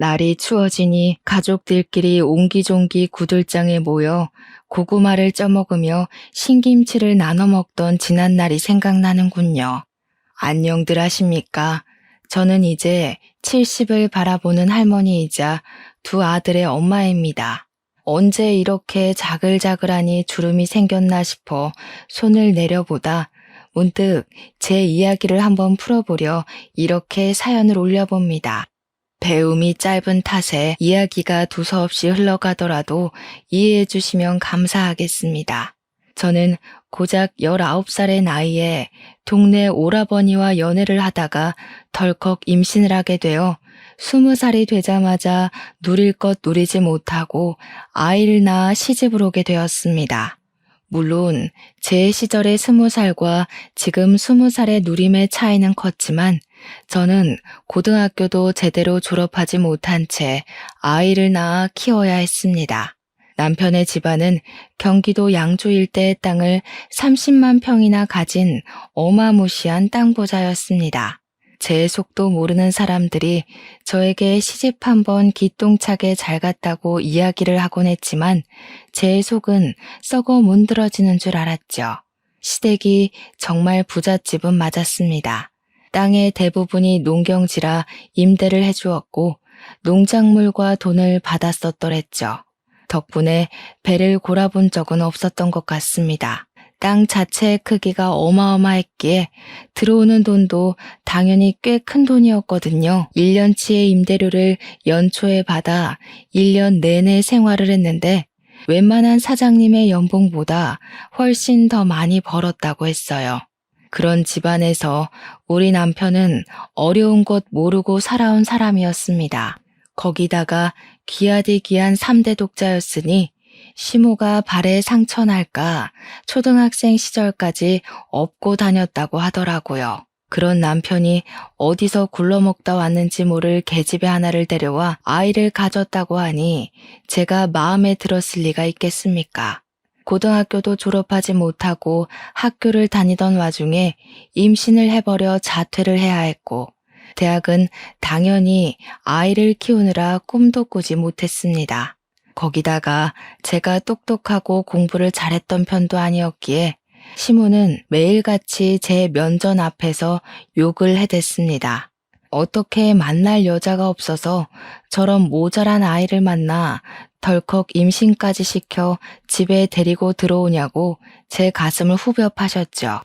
날이 추워지니 가족들끼리 옹기종기 구들장에 모여 고구마를 쪄먹으며 신김치를 나눠 먹던 지난 날이 생각나는군요. 안녕들 하십니까? 저는 이제 70을 바라보는 할머니이자 두 아들의 엄마입니다. 언제 이렇게 자글자글하니 주름이 생겼나 싶어 손을 내려보다 문득 제 이야기를 한번 풀어보려 이렇게 사연을 올려봅니다. 배움이 짧은 탓에 이야기가 두서없이 흘러가더라도 이해해 주시면 감사하겠습니다. 저는 고작 19살의 나이에 동네 오라버니와 연애를 하다가 덜컥 임신을 하게 되어 20살이 되자마자 누릴 것 누리지 못하고 아이를 낳아 시집을 오게 되었습니다. 물론 제 시절의 20살과 지금 20살의 누림의 차이는 컸지만 저는 고등학교도 제대로 졸업하지 못한 채 아이를 낳아 키워야 했습니다. 남편의 집안은 경기도 양주 일대의 땅을 30만 평이나 가진 어마무시한 땅부자였습니다. 제 속도 모르는 사람들이 저에게 시집 한번 기똥차게 잘 갔다고 이야기를 하곤 했지만 제 속은 썩어 문드러지는 줄 알았죠. 시댁이 정말 부잣집은 맞았습니다. 땅의 대부분이 농경지라 임대를 해주었고 농작물과 돈을 받았었더랬죠. 덕분에 배를 골아본 적은 없었던 것 같습니다. 땅 자체의 크기가 어마어마했기에 들어오는 돈도 당연히 꽤 큰 돈이었거든요. 1년치의 임대료를 연초에 받아 1년 내내 생활을 했는데 웬만한 사장님의 연봉보다 훨씬 더 많이 벌었다고 했어요. 그런 집안에서 우리 남편은 어려운 것 모르고 살아온 사람이었습니다. 거기다가 귀하디 귀한 3대 독자였으니 시모가 발에 상처 날까 초등학생 시절까지 업고 다녔다고 하더라고요. 그런 남편이 어디서 굴러먹다 왔는지 모를 계집애 하나를 데려와 아이를 가졌다고 하니 제가 마음에 들었을 리가 있겠습니까? 고등학교도 졸업하지 못하고 학교를 다니던 와중에 임신을 해버려 자퇴를 해야 했고 대학은 당연히 아이를 키우느라 꿈도 꾸지 못했습니다. 거기다가 제가 똑똑하고 공부를 잘했던 편도 아니었기에 시모는 매일같이 제 면전 앞에서 욕을 해댔습니다. 어떻게 만날 여자가 없어서 저런 모자란 아이를 만나 덜컥 임신까지 시켜 집에 데리고 들어오냐고 제 가슴을 후벼 파셨죠.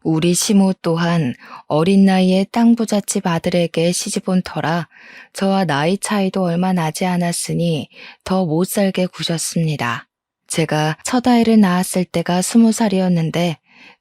우리 시모 또한 어린 나이에 땅 부잣집 아들에게 시집 온 터라 저와 나이 차이도 얼마 나지 않았으니 더 못 살게 구셨습니다. 제가 첫 아이를 낳았을 때가 20살이었는데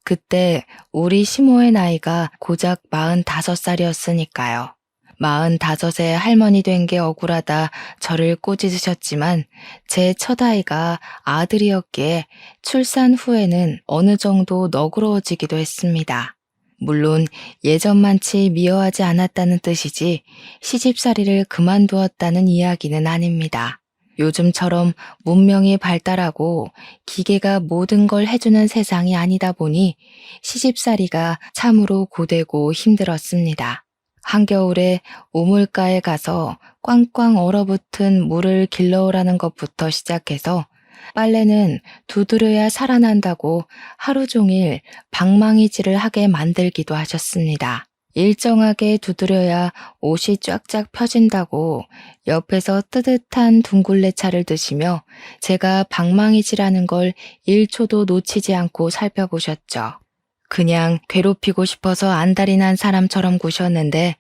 그때 우리 시모의 나이가 고작 45살이었으니까요. 45에 할머니 된 게 억울하다 저를 꼬집으셨지만 제 첫 아이가 아들이었기에 출산 후에는 어느 정도 너그러워지기도 했습니다. 물론 예전만치 미워하지 않았다는 뜻이지 시집살이를 그만두었다는 이야기는 아닙니다. 요즘처럼 문명이 발달하고 기계가 모든 걸 해주는 세상이 아니다 보니 시집살이가 참으로 고되고 힘들었습니다. 한겨울에 우물가에 가서 꽝꽝 얼어붙은 물을 길러오라는 것부터 시작해서 빨래는 두드려야 살아난다고 하루 종일 방망이질을 하게 만들기도 하셨습니다. 일정하게 두드려야 옷이 쫙쫙 펴진다고 옆에서 뜨뜻한 둥글레차를 드시며 제가 방망이질하는 걸 1초도 놓치지 않고 살펴보셨죠. 그냥 괴롭히고 싶어서 안달이 난 사람처럼 구셨는데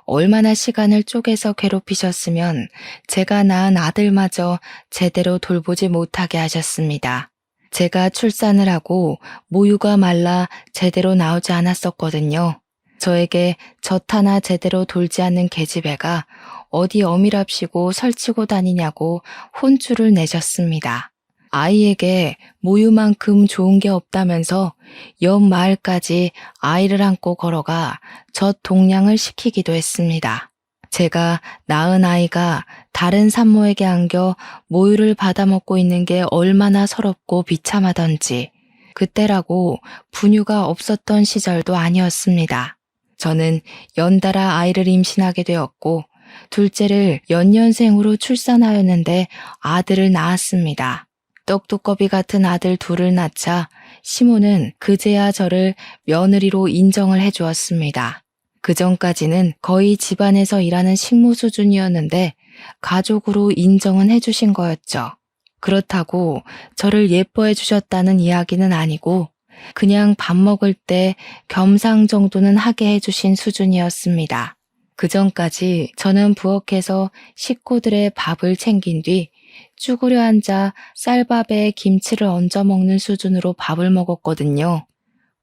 얼마나 시간을 쪼개서 괴롭히셨으면 제가 낳은 아들마저 제대로 돌보지 못하게 하셨습니다. 제가 출산을 하고 모유가 말라 제대로 나오지 않았었거든요. 저에게 젖 하나 제대로 돌지 않는 계집애가 어디 어미랍시고 설치고 다니냐고 혼쭐을 내셨습니다. 아이에게 모유만큼 좋은 게 없다면서 옆 마을까지 아이를 안고 걸어가 젖 동량을 시키기도 했습니다. 제가 낳은 아이가 다른 산모에게 안겨 모유를 받아먹고 있는 게 얼마나 서럽고 비참하던지 그때라고 분유가 없었던 시절도 아니었습니다. 저는 연달아 아이를 임신하게 되었고 둘째를 연년생으로 출산하였는데 아들을 낳았습니다. 떡두꺼비 같은 아들 둘을 낳자 시모는 그제야 저를 며느리로 인정을 해주었습니다. 그전까지는 거의 집안에서 일하는 식모 수준이었는데 가족으로 인정은 해주신 거였죠. 그렇다고 저를 예뻐해 주셨다는 이야기는 아니고 그냥 밥 먹을 때 겸상 정도는 하게 해주신 수준이었습니다. 그전까지 저는 부엌에서 식구들의 밥을 챙긴 뒤 쭈그려 앉아 쌀밥에 김치를 얹어 먹는 수준으로 밥을 먹었거든요.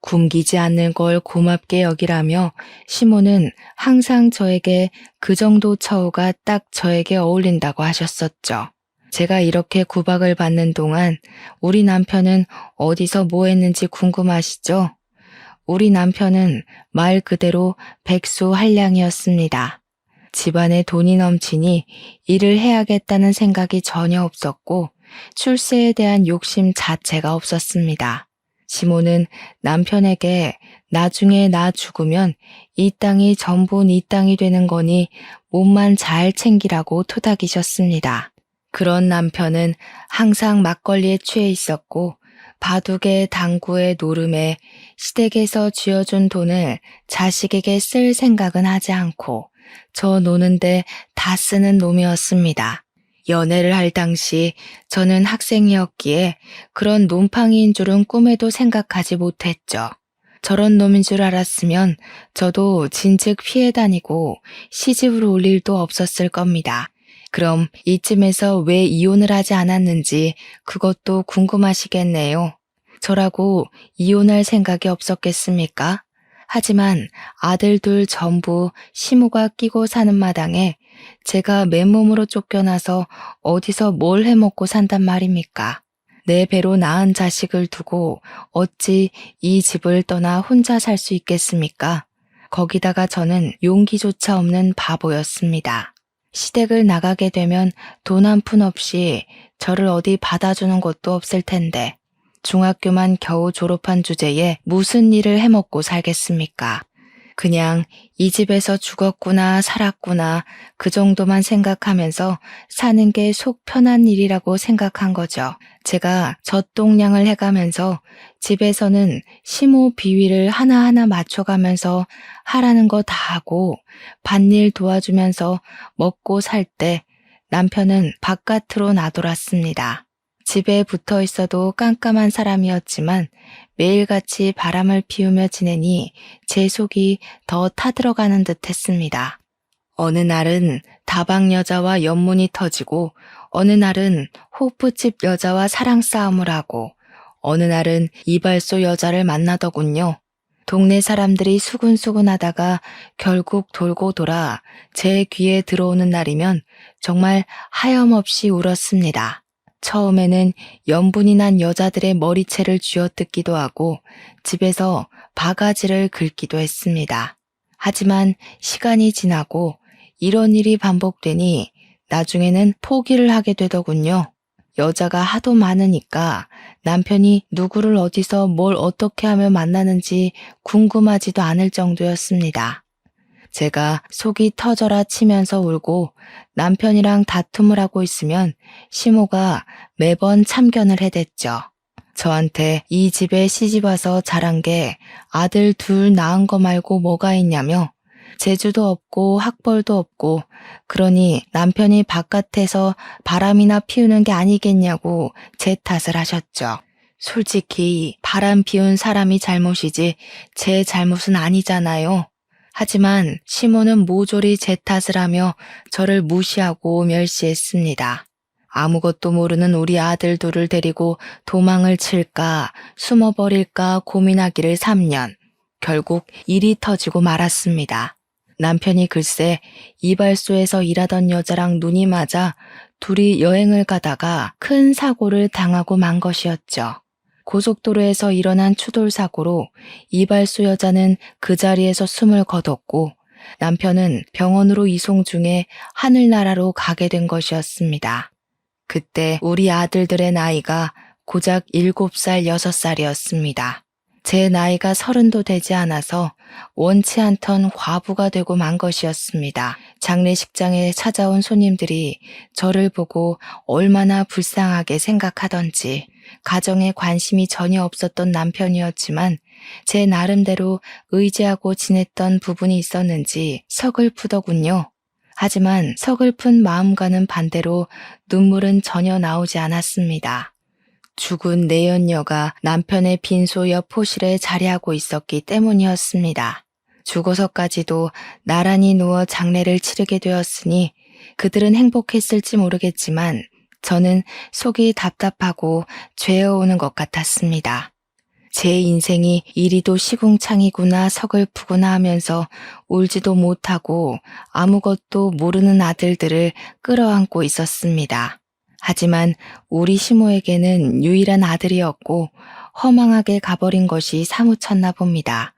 굶기지 않는 걸 고맙게 여기라며 시모는 항상 저에게 그 정도 처우가 딱 저에게 어울린다고 하셨었죠. 제가 이렇게 구박을 받는 동안 우리 남편은 어디서 뭐 했는지 궁금하시죠? 우리 남편은 말 그대로 백수한량이었습니다. 집안에 돈이 넘치니 일을 해야겠다는 생각이 전혀 없었고 출세에 대한 욕심 자체가 없었습니다. 시모는 남편에게 나중에 나 죽으면 이 땅이 전부 네 땅이 되는 거니 몸만 잘 챙기라고 토닥이셨습니다. 그런 남편은 항상 막걸리에 취해 있었고 바둑에 당구에 노름에 시댁에서 쥐어준 돈을 자식에게 쓸 생각은 하지 않고 저 노는데 다 쓰는 놈이었습니다. 연애를 할 당시 저는 학생이었기에 그런 놈팡이인 줄은 꿈에도 생각하지 못했죠. 저런 놈인 줄 알았으면 저도 진즉 피해 다니고 시집을 올 일도 없었을 겁니다. 그럼 이쯤에서 왜 이혼을 하지 않았는지 그것도 궁금하시겠네요. 저라고 이혼할 생각이 없었겠습니까? 하지만 아들 둘 전부 시모가 끼고 사는 마당에 제가 맨몸으로 쫓겨나서 어디서 뭘 해먹고 산단 말입니까? 내 배로 낳은 자식을 두고 어찌 이 집을 떠나 혼자 살 수 있겠습니까? 거기다가 저는 용기조차 없는 바보였습니다. 시댁을 나가게 되면 돈 한 푼 없이 저를 어디 받아주는 곳도 없을 텐데 중학교만 겨우 졸업한 주제에 무슨 일을 해먹고 살겠습니까? 그냥 이 집에서 죽었구나 살았구나 그 정도만 생각하면서 사는 게 속 편한 일이라고 생각한 거죠. 제가 젖동량을 해가면서 집에서는 시모 비위를 하나하나 맞춰가면서 하라는 거 다 하고 밭일 도와주면서 먹고 살 때 남편은 바깥으로 나돌았습니다. 집에 붙어 있어도 깜깜한 사람이었지만 매일같이 바람을 피우며 지내니 제 속이 더 타들어가는 듯 했습니다. 어느 날은 다방 여자와 연문이 터지고 어느 날은 호프집 여자와 사랑 싸움을 하고 어느 날은 이발소 여자를 만나더군요. 동네 사람들이 수군수군 하다가 결국 돌고 돌아 제 귀에 들어오는 날이면 정말 하염없이 울었습니다. 처음에는 연분이 난 여자들의 머리채를 쥐어뜯기도 하고 집에서 바가지를 긁기도 했습니다. 하지만 시간이 지나고 이런 일이 반복되니 나중에는 포기를 하게 되더군요. 여자가 하도 많으니까 남편이 누구를 어디서 뭘 어떻게 하며 만나는지 궁금하지도 않을 정도였습니다. 제가 속이 터져라 치면서 울고 남편이랑 다툼을 하고 있으면 시모가 매번 참견을 해댔죠. 저한테 이 집에 시집와서 자란 게 아들 둘 낳은 거 말고 뭐가 있냐며 재주도 없고 학벌도 없고 그러니 남편이 바깥에서 바람이나 피우는 게 아니겠냐고 제 탓을 하셨죠. 솔직히 바람 피운 사람이 잘못이지 제 잘못은 아니잖아요. 하지만 시모는 모조리 제 탓을 하며 저를 무시하고 멸시했습니다. 아무것도 모르는 우리 아들 둘을 데리고 도망을 칠까 숨어버릴까 고민하기를 3년. 결국 일이 터지고 말았습니다. 남편이 글쎄 이발소에서 일하던 여자랑 눈이 맞아 둘이 여행을 가다가 큰 사고를 당하고 만 것이었죠. 고속도로에서 일어난 추돌사고로 이발소 여자는 그 자리에서 숨을 거뒀고 남편은 병원으로 이송 중에 하늘나라로 가게 된 것이었습니다. 그때 우리 아들들의 나이가 고작 7살, 6살이었습니다. 제 나이가 30도 되지 않아서 원치 않던 과부가 되고 만 것이었습니다. 장례식장에 찾아온 손님들이 저를 보고 얼마나 불쌍하게 생각하던지 가정에 관심이 전혀 없었던 남편이었지만 제 나름대로 의지하고 지냈던 부분이 있었는지 서글프더군요. 하지만 서글픈 마음과는 반대로 눈물은 전혀 나오지 않았습니다. 죽은 내연녀가 남편의 빈소 옆 호실에 자리하고 있었기 때문이었습니다. 죽어서까지도 나란히 누워 장례를 치르게 되었으니 그들은 행복했을지 모르겠지만 저는 속이 답답하고 죄어오는 것 같았습니다. 제 인생이 이리도 시궁창이구나 서글프구나 하면서 울지도 못하고 아무것도 모르는 아들들을 끌어안고 있었습니다. 하지만 우리 시모에게는 유일한 아들이었고 허망하게 가버린 것이 사무쳤나 봅니다.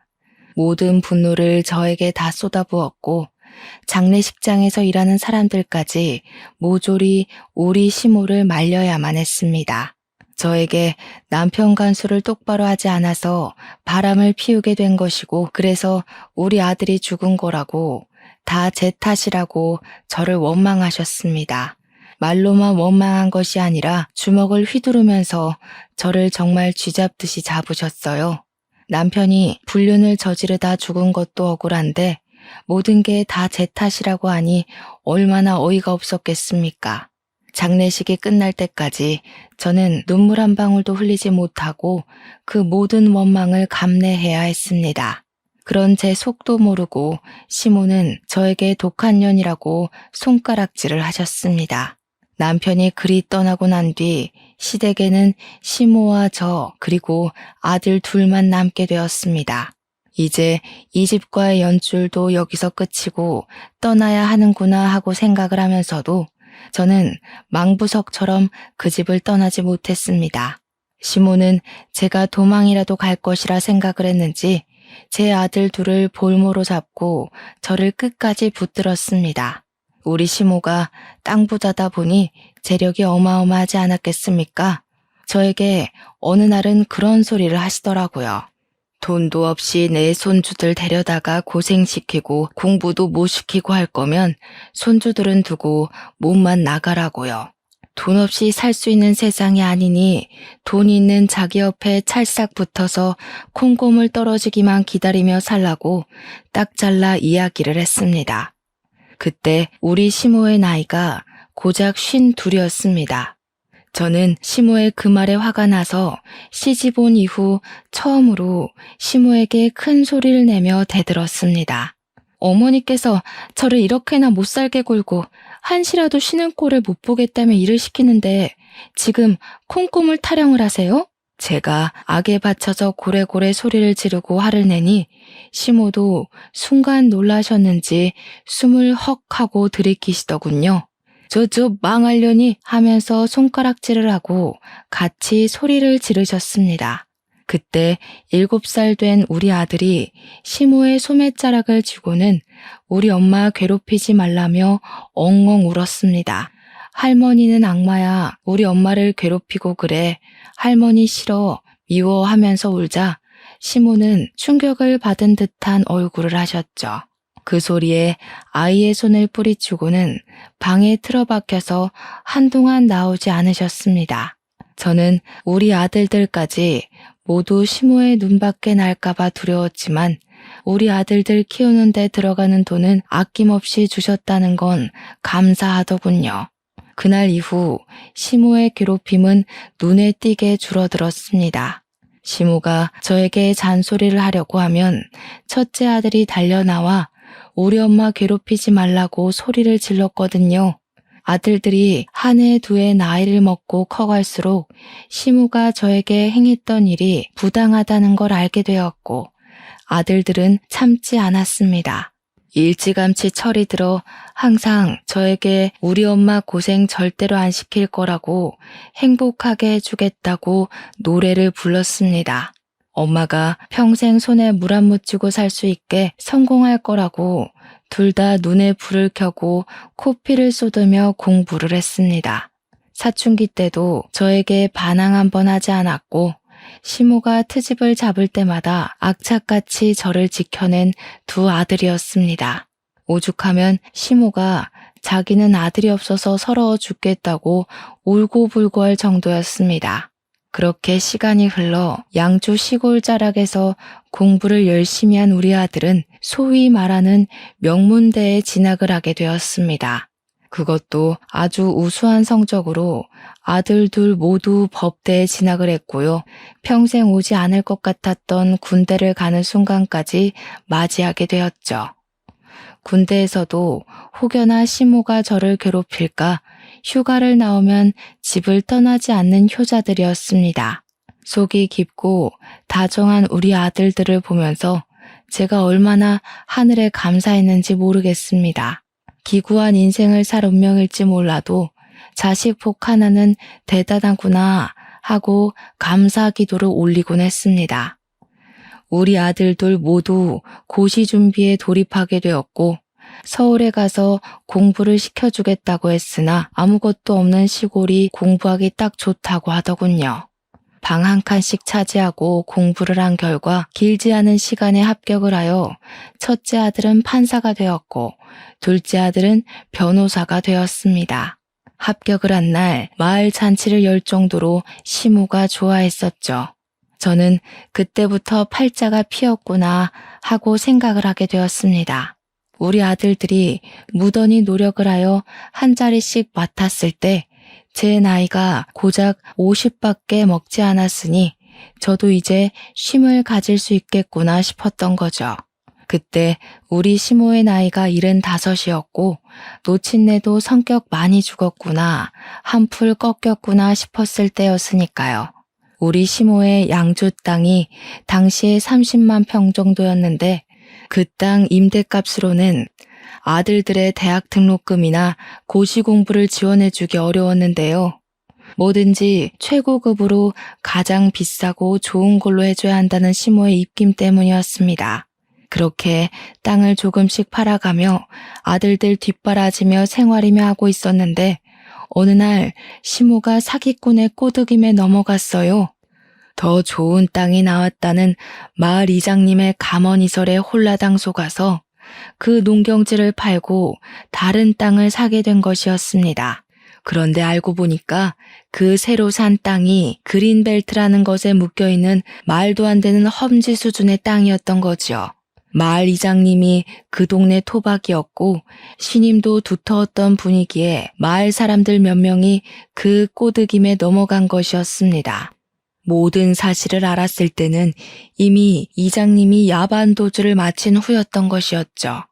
모든 분노를 저에게 다 쏟아부었고 장례식장에서 일하는 사람들까지 모조리 우리 시모를 말려야만 했습니다. 저에게 남편 간수를 똑바로 하지 않아서 바람을 피우게 된 것이고 그래서 우리 아들이 죽은 거라고 다 제 탓이라고 저를 원망하셨습니다. 말로만 원망한 것이 아니라 주먹을 휘두르면서 저를 정말 쥐잡듯이 잡으셨어요. 남편이 불륜을 저지르다 죽은 것도 억울한데 모든 게 다 제 탓이라고 하니 얼마나 어이가 없었겠습니까? 장례식이 끝날 때까지 저는 눈물 한 방울도 흘리지 못하고 그 모든 원망을 감내해야 했습니다. 그런 제 속도 모르고 시모는 저에게 독한 년이라고 손가락질을 하셨습니다. 남편이 그리 떠나고 난 뒤 시댁에는 시모와 저 그리고 아들 둘만 남게 되었습니다. 이제 이 집과의 연줄도 여기서 끝이고 떠나야 하는구나 하고 생각을 하면서도 저는 망부석처럼 그 집을 떠나지 못했습니다. 시모는 제가 도망이라도 갈 것이라 생각을 했는지 제 아들 둘을 볼모로 잡고 저를 끝까지 붙들었습니다. 우리 시모가 땅 부자다 보니 재력이 어마어마하지 않았겠습니까? 저에게 어느 날은 그런 소리를 하시더라고요. 돈도 없이 내 손주들 데려다가 고생시키고 공부도 못 시키고 할 거면 손주들은 두고 몸만 나가라고요. 돈 없이 살 수 있는 세상이 아니니 돈 있는 자기 옆에 찰싹 붙어서 콩고물 떨어지기만 기다리며 살라고 딱 잘라 이야기를 했습니다. 그때 우리 시모의 나이가 고작 52이었습니다. 저는 시모의 그 말에 화가 나서 시집 온 이후 처음으로 시모에게 큰 소리를 내며 대들었습니다. 어머니께서 저를 이렇게나 못 살게 굴고 한시라도 쉬는 꼴을 못 보겠다며 일을 시키는데 지금 콩고물 타령을 하세요? 제가 악에 받쳐서 고래고래 소리를 지르고 화를 내니 시모도 순간 놀라셨는지 숨을 헉 하고 들이키시더군요. 저 망하려니 하면서 손가락질을 하고 같이 소리를 지르셨습니다. 그때 7살 된 우리 아들이 시모의 소매자락을 쥐고는 우리 엄마 괴롭히지 말라며 엉엉 울었습니다. 할머니는 악마야. 우리 엄마를 괴롭히고 그래. 할머니 싫어. 미워하면서 울자 시모는 충격을 받은 듯한 얼굴을 하셨죠. 그 소리에 아이의 손을 뿌리치고는 방에 틀어박혀서 한동안 나오지 않으셨습니다. 저는 우리 아들들까지 모두 시모의 눈밖에 날까봐 두려웠지만 우리 아들들 키우는 데 들어가는 돈은 아낌없이 주셨다는 건 감사하더군요. 그날 이후 시모의 괴롭힘은 눈에 띄게 줄어들었습니다. 시모가 저에게 잔소리를 하려고 하면 첫째 아들이 달려나와 우리 엄마 괴롭히지 말라고 소리를 질렀거든요. 아들들이 한 해 두 해 나이를 먹고 커갈수록 시모가 저에게 행했던 일이 부당하다는 걸 알게 되었고 아들들은 참지 않았습니다. 일찌감치 철이 들어 항상 저에게 우리 엄마 고생 절대로 안 시킬 거라고 행복하게 해주겠다고 노래를 불렀습니다. 엄마가 평생 손에 물 안 묻히고 살 수 있게 성공할 거라고 둘 다 눈에 불을 켜고 코피를 쏟으며 공부를 했습니다. 사춘기 때도 저에게 반항 한 번 하지 않았고 시모가 트집을 잡을 때마다 악착같이 저를 지켜낸 두 아들이었습니다. 오죽하면 시모가 자기는 아들이 없어서 서러워 죽겠다고 울고불고 할 정도였습니다. 그렇게 시간이 흘러 양주 시골 자락에서 공부를 열심히 한 우리 아들은 소위 말하는 명문대에 진학을 하게 되었습니다. 그것도 아주 우수한 성적으로 아들 둘 모두 법대에 진학을 했고요. 평생 오지 않을 것 같았던 군대를 가는 순간까지 맞이하게 되었죠. 군대에서도 혹여나 시모가 저를 괴롭힐까 휴가를 나오면 집을 떠나지 않는 효자들이었습니다. 속이 깊고 다정한 우리 아들들을 보면서 제가 얼마나 하늘에 감사했는지 모르겠습니다. 기구한 인생을 살 운명일지 몰라도 자식 복 하나는 대단하구나 하고 감사 기도를 올리곤 했습니다. 우리 아들들 모두 고시 준비에 돌입하게 되었고 서울에 가서 공부를 시켜주겠다고 했으나 아무것도 없는 시골이 공부하기 딱 좋다고 하더군요. 방 한 칸씩 차지하고 공부를 한 결과 길지 않은 시간에 합격을 하여 첫째 아들은 판사가 되었고 둘째 아들은 변호사가 되었습니다. 합격을 한 날 마을 잔치를 열 정도로 시모가 좋아했었죠. 저는 그때부터 팔자가 피었구나 하고 생각을 하게 되었습니다. 우리 아들들이 무던히 노력을 하여 한 자리씩 맡았을 때 제 나이가 고작 50밖에 먹지 않았으니 저도 이제 쉼을 가질 수 있겠구나 싶었던 거죠. 그때 우리 시모의 나이가 75이었고 노친네도 성격 많이 죽었구나, 한풀 꺾였구나 싶었을 때였으니까요. 우리 시모의 양주 땅이 당시에 30만 평 정도였는데 그 땅 임대값으로는 아들들의 대학 등록금이나 고시 공부를 지원해주기 어려웠는데요. 뭐든지 최고급으로 가장 비싸고 좋은 걸로 해줘야 한다는 시모의 입김 때문이었습니다. 그렇게 땅을 조금씩 팔아가며 아들들 뒷바라지며 생활이며 하고 있었는데 어느 날 시모가 사기꾼의 꼬드김에 넘어갔어요. 더 좋은 땅이 나왔다는 마을 이장님의 감언이설에 홀라당 속아서 그 농경지를 팔고 다른 땅을 사게 된 것이었습니다. 그런데 알고 보니까 그 새로 산 땅이 그린벨트라는 것에 묶여있는 말도 안 되는 험지 수준의 땅이었던 거죠. 마을 이장님이 그 동네 토박이었고 신임도 두터웠던 분위기에 마을 사람들 몇 명이 그 꼬드김에 넘어간 것이었습니다. 모든 사실을 알았을 때는 이미 이장님이 야반도주를 마친 후였던 것이었죠.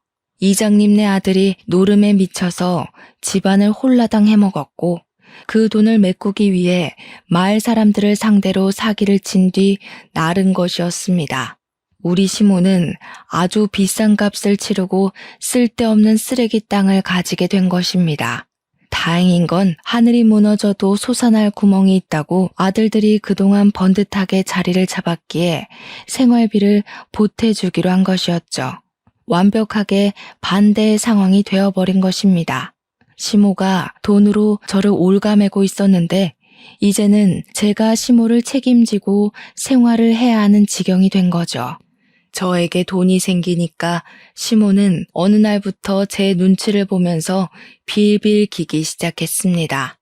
이장님네 아들이 노름에 미쳐서 집안을 홀라당 해먹었고 그 돈을 메꾸기 위해 마을 사람들을 상대로 사기를 친 뒤 나른 것이었습니다. 우리 시모는 아주 비싼 값을 치르고 쓸데없는 쓰레기 땅을 가지게 된 것입니다. 다행인 건 하늘이 무너져도 솟아날 구멍이 있다고 아들들이 그동안 번듯하게 자리를 잡았기에 생활비를 보태주기로 한 것이었죠. 완벽하게 반대의 상황이 되어버린 것입니다. 시모가 돈으로 저를 올가매고 있었는데 이제는 제가 시모를 책임지고 생활을 해야 하는 지경이 된 거죠. 저에게 돈이 생기니까 시모는 어느 날부터 제 눈치를 보면서 빌빌 기기 시작했습니다.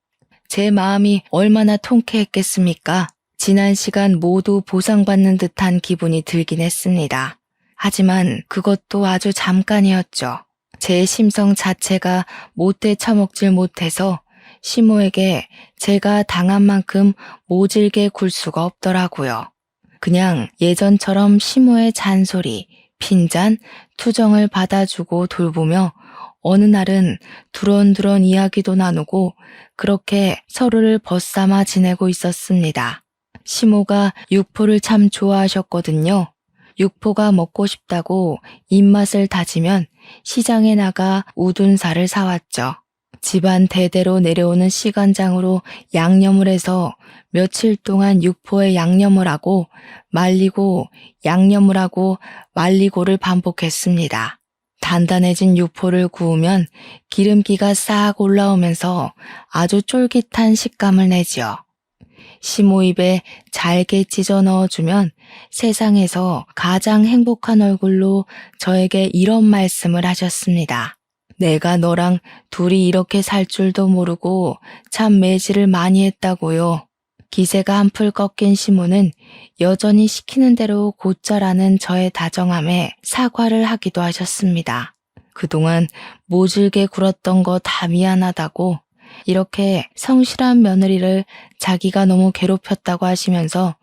제 마음이 얼마나 통쾌했겠습니까? 지난 시간 모두 보상받는 듯한 기분이 들긴 했습니다. 하지만 그것도 아주 잠깐이었죠. 제 심성 자체가 못돼 처먹질 못해서 시모에게 제가 당한 만큼 모질게 굴 수가 없더라고요. 그냥 예전처럼 시모의 잔소리, 핀잔, 투정을 받아주고 돌보며 어느 날은 두런두런 이야기도 나누고 그렇게 서로를 벗삼아 지내고 있었습니다. 시모가 육포를 참 좋아하셨거든요. 육포가 먹고 싶다고 입맛을 다지면 시장에 나가 우둔살을 사왔죠. 집안 대대로 내려오는 시간장으로 양념을 해서 며칠 동안 육포에 양념을 하고 말리고 양념을 하고 말리고를 반복했습니다. 단단해진 육포를 구우면 기름기가 싹 올라오면서 아주 쫄깃한 식감을 내죠. 시모 입에 잘게 찢어 넣어주면 세상에서 가장 행복한 얼굴로 저에게 이런 말씀을 하셨습니다. 내가 너랑 둘이 이렇게 살 줄도 모르고 참 매질을 많이 했다고요. 기세가 한풀 꺾인 시모는 여전히 시키는 대로 곧잘하는 저의 다정함에 사과를 하기도 하셨습니다. 그동안 모질게 굴었던 거 다 미안하다고 이렇게 성실한 며느리를 자기가 너무 괴롭혔다고 하시면서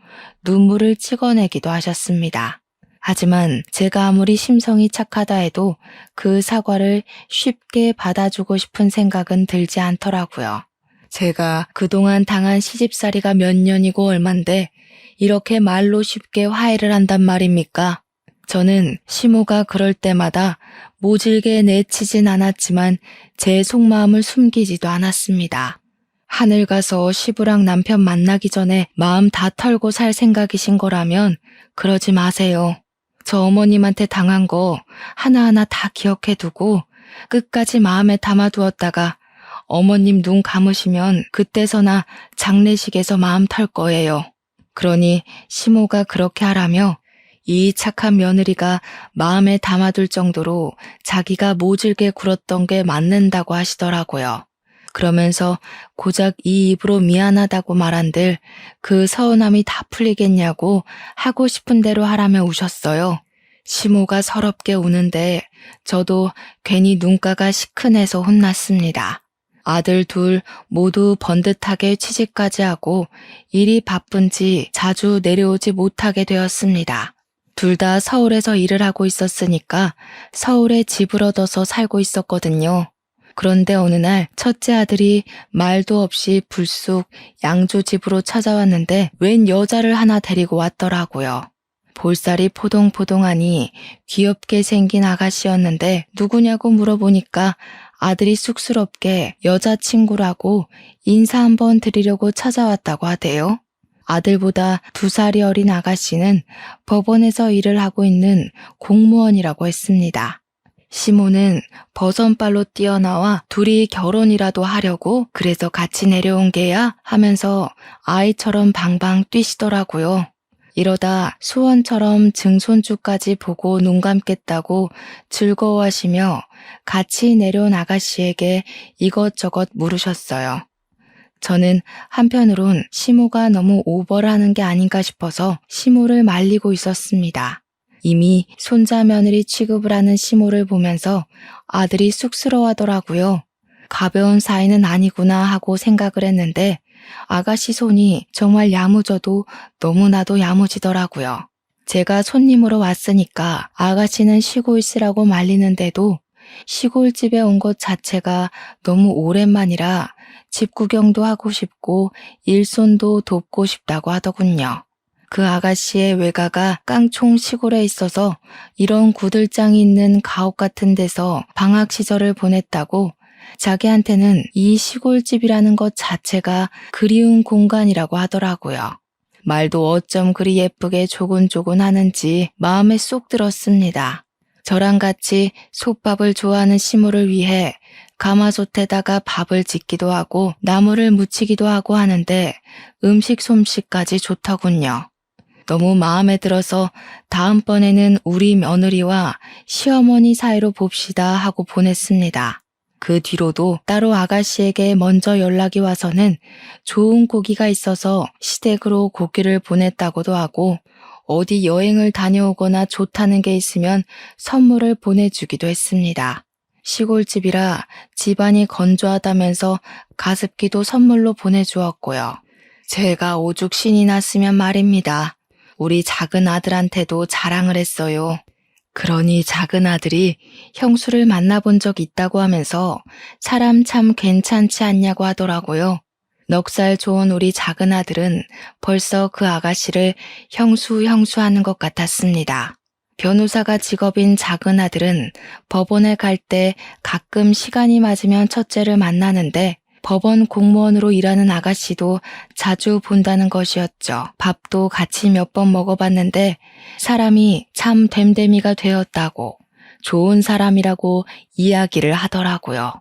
눈물을 찍어내기도 하셨습니다. 하지만 제가 아무리 심성이 착하다 해도 그 사과를 쉽게 받아주고 싶은 생각은 들지 않더라고요. 제가 그동안 당한 시집살이가 몇 년이고 얼만데 이렇게 말로 쉽게 화해를 한단 말입니까? 저는 시모가 그럴 때마다 모질게 내치진 않았지만 제 속마음을 숨기지도 않았습니다. 하늘 가서 시부랑 남편 만나기 전에 마음 다 털고 살 생각이신 거라면 그러지 마세요. 저 어머님한테 당한 거 하나하나 다 기억해두고 끝까지 마음에 담아두었다가 어머님 눈 감으시면 그때서나 장례식에서 마음 털 거예요. 그러니 시모가 그렇게 하라며 이 착한 며느리가 마음에 담아둘 정도로 자기가 모질게 굴었던 게 맞는다고 하시더라고요. 그러면서 고작 이 입으로 미안하다고 말한들 그 서운함이 다 풀리겠냐고 하고 싶은 대로 하라며 우셨어요. 시모가 서럽게 우는데 저도 괜히 눈가가 시큰해서 혼났습니다. 아들 둘 모두 번듯하게 취직까지 하고 일이 바쁜지 자주 내려오지 못하게 되었습니다. 둘 다 서울에서 일을 하고 있었으니까 서울에 집을 얻어서 살고 있었거든요. 그런데 어느 날 첫째 아들이 말도 없이 불쑥 양주 집으로 찾아왔는데 웬 여자를 하나 데리고 왔더라고요. 볼살이 포동포동하니 귀엽게 생긴 아가씨였는데 누구냐고 물어보니까 아들이 쑥스럽게 여자친구라고 인사 한번 드리려고 찾아왔다고 하대요. 아들보다 2살이 어린 아가씨는 법원에서 일을 하고 있는 공무원이라고 했습니다. 시모는 버선발로 뛰어나와 둘이 결혼이라도 하려고 그래서 같이 내려온 게야 하면서 아이처럼 방방 뛰시더라고요. 이러다 소원처럼 증손주까지 보고 눈 감겠다고 즐거워하시며 같이 내려온 아가씨에게 이것저것 물으셨어요. 저는 한편으론 시모가 너무 오버를 하는 게 아닌가 싶어서 시모를 말리고 있었습니다. 이미 손자 며느리 취급을 하는 시모를 보면서 아들이 쑥스러워하더라고요. 가벼운 사이는 아니구나 하고 생각을 했는데 아가씨 손이 정말 야무져도 너무나도 야무지더라고요. 제가 손님으로 왔으니까 아가씨는 쉬고 있으라고 말리는데도 시골집에 온 것 자체가 너무 오랜만이라 집 구경도 하고 싶고 일손도 돕고 싶다고 하더군요. 그 아가씨의 외가가 깡총 시골에 있어서 이런 구들장이 있는 가옥 같은 데서 방학 시절을 보냈다고 자기한테는 이 시골집이라는 것 자체가 그리운 공간이라고 하더라고요. 말도 어쩜 그리 예쁘게 조곤조곤 하는지 마음에 쏙 들었습니다. 저랑 같이 솥밥을 좋아하는 시모를 위해 가마솥에다가 밥을 짓기도 하고 나물을 무치기도 하고 하는데 음식 솜씨까지 좋더군요. 너무 마음에 들어서 다음번에는 우리 며느리와 시어머니 사이로 봅시다 하고 보냈습니다. 그 뒤로도 따로 아가씨에게 먼저 연락이 와서는 좋은 고기가 있어서 시댁으로 고기를 보냈다고도 하고 어디 여행을 다녀오거나 좋다는 게 있으면 선물을 보내주기도 했습니다. 시골집이라 집안이 건조하다면서 가습기도 선물로 보내주었고요. 제가 오죽 신이 났으면 말입니다. 우리 작은 아들한테도 자랑을 했어요. 그러니 작은 아들이 형수를 만나본 적 있다고 하면서 사람 참 괜찮지 않냐고 하더라고요. 넉살 좋은 우리 작은 아들은 벌써 그 아가씨를 형수 하는 것 같았습니다. 변호사가 직업인 작은 아들은 법원에 갈 때 가끔 시간이 맞으면 첫째를 만나는데 법원 공무원으로 일하는 아가씨도 자주 본다는 것이었죠. 밥도 같이 몇 번 먹어봤는데 사람이 참 됨됨이가 되었다고 좋은 사람이라고 이야기를 하더라고요.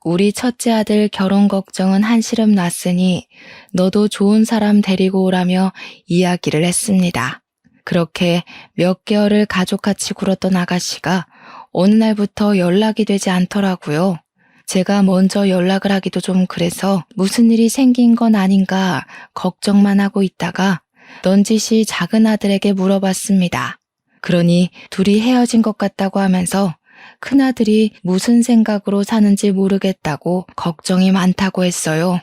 우리 첫째 아들 결혼 걱정은 한시름 놨으니 너도 좋은 사람 데리고 오라며 이야기를 했습니다. 그렇게 몇 개월을 가족같이 굴었던 아가씨가 어느 날부터 연락이 되지 않더라고요. 제가 먼저 연락을 하기도 좀 그래서 무슨 일이 생긴 건 아닌가 걱정만 하고 있다가 넌지시 작은 아들에게 물어봤습니다. 그러니 둘이 헤어진 것 같다고 하면서 큰아들이 무슨 생각으로 사는지 모르겠다고 걱정이 많다고 했어요.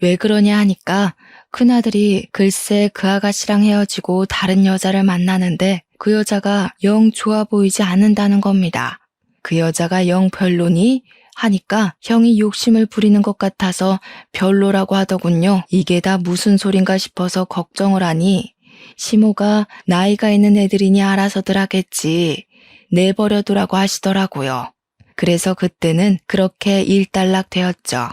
왜 그러냐 하니까 큰아들이 글쎄 그 아가씨랑 헤어지고 다른 여자를 만나는데 그 여자가 영 좋아 보이지 않는다는 겁니다. 그 여자가 영 별로니? 하니까 형이 욕심을 부리는 것 같아서 별로라고 하더군요. 이게 다 무슨 소린가 싶어서 걱정을 하니 시모가 나이가 있는 애들이니 알아서들 하겠지. 내버려두라고 하시더라고요. 그래서 그때는 그렇게 일단락 되었죠.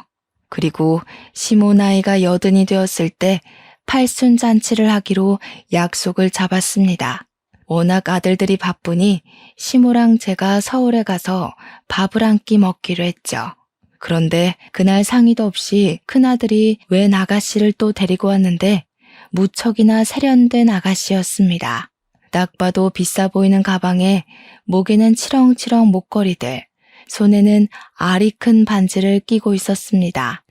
그리고 시모 나이가 80이 되었을 때 팔순잔치를 하기로 약속을 잡았습니다. 워낙 아들들이 바쁘니 시모랑 제가 서울에 가서 밥을 한 끼 먹기로 했죠. 그런데 그날 상의도 없이 큰아들이 웬 아가씨를 또 데리고 왔는데 무척이나 세련된 아가씨였습니다. 딱 봐도 비싸 보이는 가방에 목에는 치렁치렁 목걸이들, 손에는 알이 큰 반지를 끼고 있었습니다.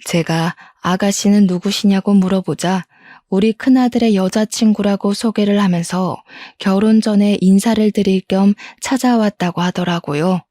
제가 아가씨는 누구시냐고 물어보자 우리 큰아들의 여자친구라고 소개를 하면서 결혼 전에 인사를 드릴 겸 찾아왔다고 하더라고요.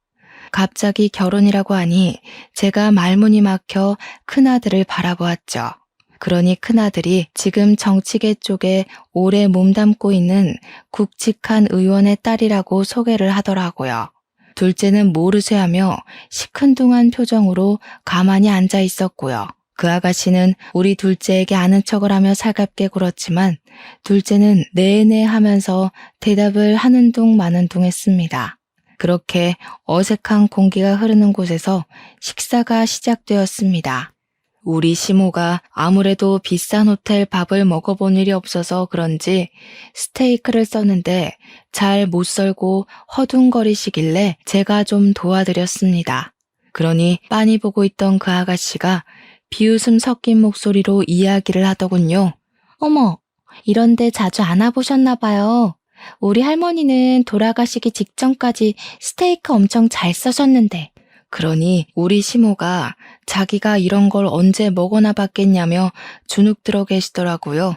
갑자기 결혼이라고 하니 제가 말문이 막혀 큰아들을 바라보았죠. 그러니 큰아들이 지금 정치계 쪽에 오래 몸담고 있는 굵직한 의원의 딸이라고 소개를 하더라고요. 둘째는 모르쇠하며 시큰둥한 표정으로 가만히 앉아 있었고요. 그 아가씨는 우리 둘째에게 아는 척을 하며 살갑게 굴었지만 둘째는 네네 하면서 대답을 하는 둥 마는 둥 했습니다. 그렇게 어색한 공기가 흐르는 곳에서 식사가 시작되었습니다. 우리 시모가 아무래도 비싼 호텔 밥을 먹어본 일이 없어서 그런지 스테이크를 썼는데 잘 못 썰고 허둥거리시길래 제가 좀 도와드렸습니다. 그러니 빤히 보고 있던 그 아가씨가 비웃음 섞인 목소리로 이야기를 하더군요. 어머, 이런데 자주 안 와보셨나 봐요. 우리 할머니는 돌아가시기 직전까지 스테이크 엄청 잘 써셨는데. 그러니 우리 시모가 자기가 이런 걸 언제 먹어나 봤겠냐며 주눅 들어 계시더라고요.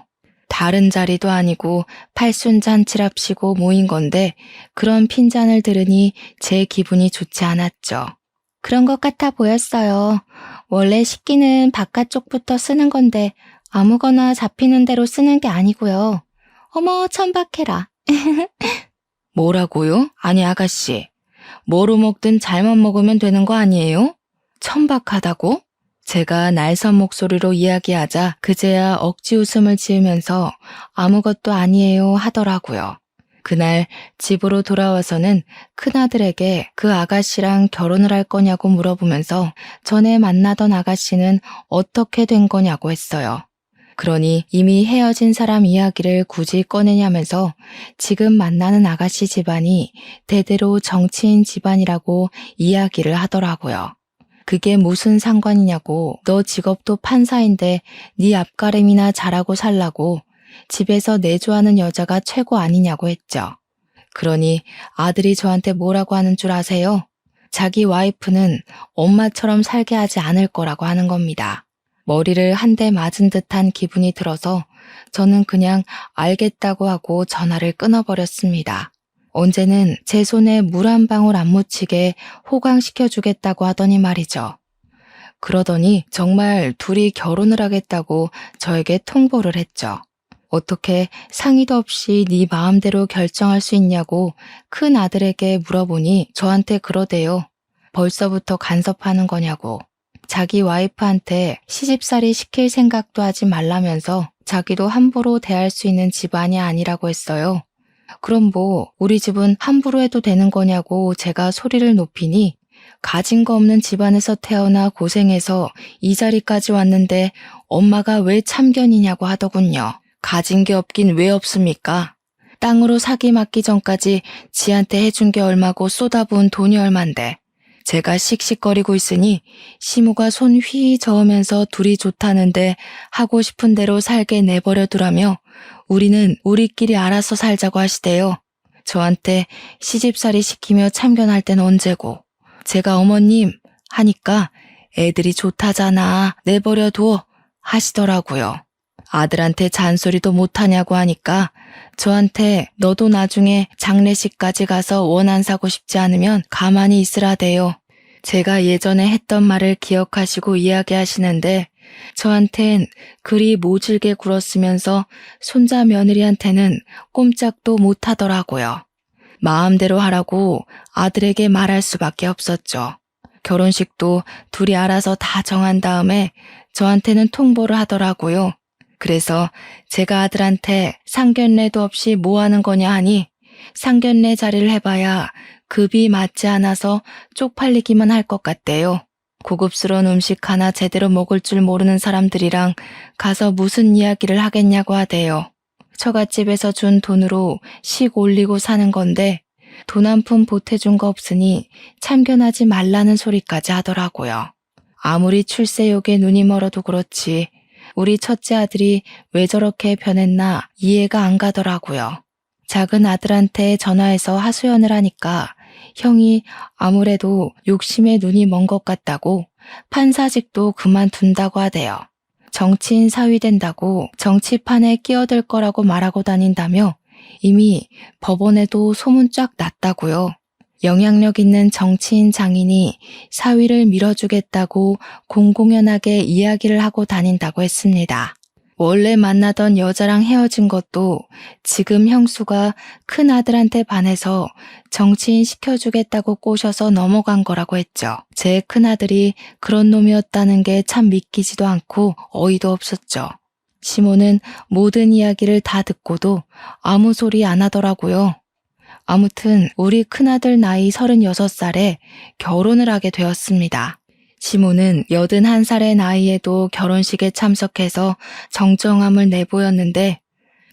다른 자리도 아니고 팔순잔치랍시고 모인 건데 그런 핀잔을 들으니 제 기분이 좋지 않았죠. 그런 것 같아 보였어요. 원래 식기는 바깥쪽부터 쓰는 건데 아무거나 잡히는 대로 쓰는 게 아니고요. 어머, 천박해라. 뭐라고요? 아니 아가씨. 뭐로 먹든 잘만 먹으면 되는 거 아니에요? 천박하다고? 제가 날선 목소리로 이야기하자 그제야 억지 웃음을 지으면서 아무것도 아니에요 하더라고요. 그날 집으로 돌아와서는 큰아들에게 그 아가씨랑 결혼을 할 거냐고 물어보면서 전에 만나던 아가씨는 어떻게 된 거냐고 했어요. 그러니 이미 헤어진 사람 이야기를 굳이 꺼내냐면서 지금 만나는 아가씨 집안이 대대로 정치인 집안이라고 이야기를 하더라고요. 그게 무슨 상관이냐고 너 직업도 판사인데 네 앞가림이나 잘하고 살라고 집에서 내조하는 여자가 최고 아니냐고 했죠. 그러니 아들이 저한테 뭐라고 하는 줄 아세요? 자기 와이프는 엄마처럼 살게 하지 않을 거라고 하는 겁니다. 머리를 한 대 맞은 듯한 기분이 들어서 저는 그냥 알겠다고 하고 전화를 끊어버렸습니다. 언제는 제 손에 물 한 방울 안 묻히게 호강시켜주겠다고 하더니 말이죠. 그러더니 정말 둘이 결혼을 하겠다고 저에게 통보를 했죠. 어떻게 상의도 없이 네 마음대로 결정할 수 있냐고 큰 아들에게 물어보니 저한테 그러대요. 벌써부터 간섭하는 거냐고. 자기 와이프한테 시집살이 시킬 생각도 하지 말라면서 자기도 함부로 대할 수 있는 집안이 아니라고 했어요. 그럼 뭐 우리 집은 함부로 해도 되는 거냐고 제가 소리를 높이니 가진 거 없는 집안에서 태어나 고생해서 이 자리까지 왔는데 엄마가 왜 참견이냐고 하더군요. 가진 게 없긴 왜 없습니까? 땅으로 사기 맞기 전까지 지한테 해준 게 얼마고 쏟아부은 돈이 얼만데 제가 씩씩거리고 있으니 시모가 손 휘 저으면서 둘이 좋다는데 하고 싶은 대로 살게 내버려 두라며 우리는 우리끼리 알아서 살자고 하시대요. 저한테 시집살이 시키며 참견할 땐 언제고. 제가 어머님 하니까 애들이 좋다잖아 내버려 둬 하시더라고요. 아들한테 잔소리도 못하냐고 하니까 저한테 너도 나중에 장례식까지 가서 원 안 사고 싶지 않으면 가만히 있으라대요. 제가 예전에 했던 말을 기억하시고 이야기하시는데 저한텐 그리 모질게 굴었으면서 손자 며느리한테는 꼼짝도 못하더라고요. 마음대로 하라고 아들에게 말할 수밖에 없었죠. 결혼식도 둘이 알아서 다 정한 다음에 저한테는 통보를 하더라고요. 그래서 제가 아들한테 상견례도 없이 뭐 하는 거냐 하니 상견례 자리를 해봐야 급이 맞지 않아서 쪽팔리기만 할 것 같대요. 고급스러운 음식 하나 제대로 먹을 줄 모르는 사람들이랑 가서 무슨 이야기를 하겠냐고 하대요. 처갓집에서 준 돈으로 식 올리고 사는 건데 돈 한 푼 보태준 거 없으니 참견하지 말라는 소리까지 하더라고요. 아무리 출세욕에 눈이 멀어도 그렇지 우리 첫째 아들이 왜 저렇게 변했나 이해가 안 가더라고요. 작은 아들한테 전화해서 하소연을 하니까 형이 아무래도 욕심에 눈이 먼 것 같다고 판사직도 그만둔다고 하대요. 정치인 사위 된다고 정치판에 끼어들 거라고 말하고 다닌다며 이미 법원에도 소문 쫙 났다고요. 영향력 있는 정치인 장인이 사위를 밀어주겠다고 공공연하게 이야기를 하고 다닌다고 했습니다. 원래 만나던 여자랑 헤어진 것도 지금 형수가 큰 아들한테 반해서 정치인 시켜주겠다고 꼬셔서 넘어간 거라고 했죠. 제 큰아들이 그런 놈이었다는 게 참 믿기지도 않고 어이도 없었죠. 시모는 모든 이야기를 다 듣고도 아무 소리 안 하더라고요. 아무튼 우리 큰아들 나이 36살에 결혼을 하게 되었습니다. 시모는 81살의 나이에도 결혼식에 참석해서 정정함을 내보였는데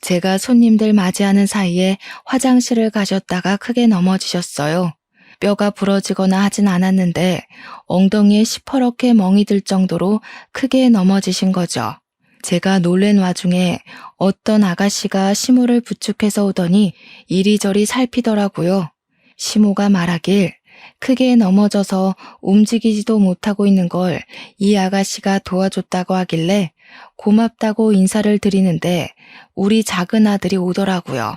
제가 손님들 맞이하는 사이에 화장실을 가셨다가 크게 넘어지셨어요. 뼈가 부러지거나 하진 않았는데 엉덩이에 시퍼렇게 멍이 들 정도로 크게 넘어지신 거죠. 제가 놀란 와중에 어떤 아가씨가 시모를 부축해서 오더니 이리저리 살피더라고요. 시모가 말하길 크게 넘어져서 움직이지도 못하고 있는 걸 이 아가씨가 도와줬다고 하길래 고맙다고 인사를 드리는데 우리 작은 아들이 오더라고요.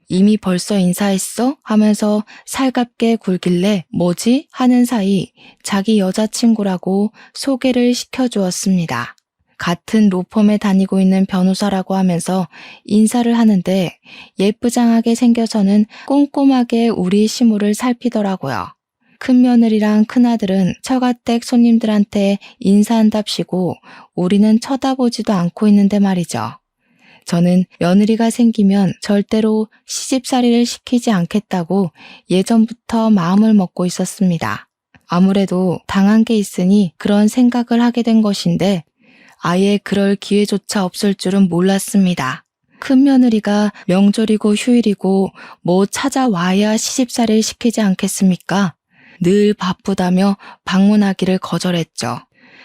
이미 벌써 인사했어? 하면서 살갑게 굴길래 뭐지? 하는 사이 자기 여자친구라고 소개를 시켜주었습니다. 같은 로펌에 다니고 있는 변호사라고 하면서 인사를 하는데 예쁘장하게 생겨서는 꼼꼼하게 우리 시모를 살피더라고요. 큰며느리랑 큰아들은 처가댁 손님들한테 인사한답시고 우리는 쳐다보지도 않고 있는데 말이죠. 저는 며느리가 생기면 절대로 시집살이를 시키지 않겠다고 예전부터 마음을 먹고 있었습니다. 아무래도 당한 게 있으니 그런 생각을 하게 된 것인데 아예 그럴 기회조차 없을 줄은 몰랐습니다. 큰며느리가 명절이고 휴일이고 뭐 찾아와야 시집살이를 시키지 않겠습니까? 늘 바쁘다며 방문하기를 거절했죠.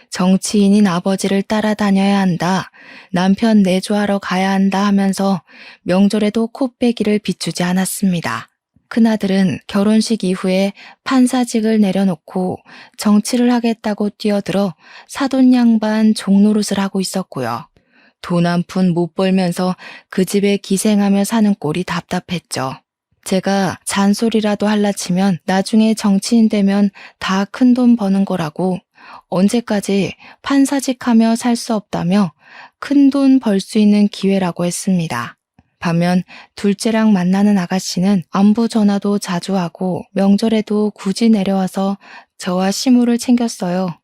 정치인인 아버지를 따라다녀야 한다. 남편 내조하러 가야 한다 하면서 명절에도 코빼기를 비추지 않았습니다. 큰아들은 결혼식 이후에 판사직을 내려놓고 정치를 하겠다고 뛰어들어 사돈 양반 종노릇을 하고 있었고요. 돈 한 푼 못 벌면서 그 집에 기생하며 사는 꼴이 답답했죠. 제가 잔소리라도 할라 치면 나중에 정치인 되면 다 큰돈 버는 거라고 언제까지 판사직하며 살 수 없다며 큰돈 벌 수 있는 기회라고 했습니다. 반면 둘째랑 만나는 아가씨는 안부 전화도 자주 하고 명절에도 굳이 내려와서 저와 시모를 챙겼어요.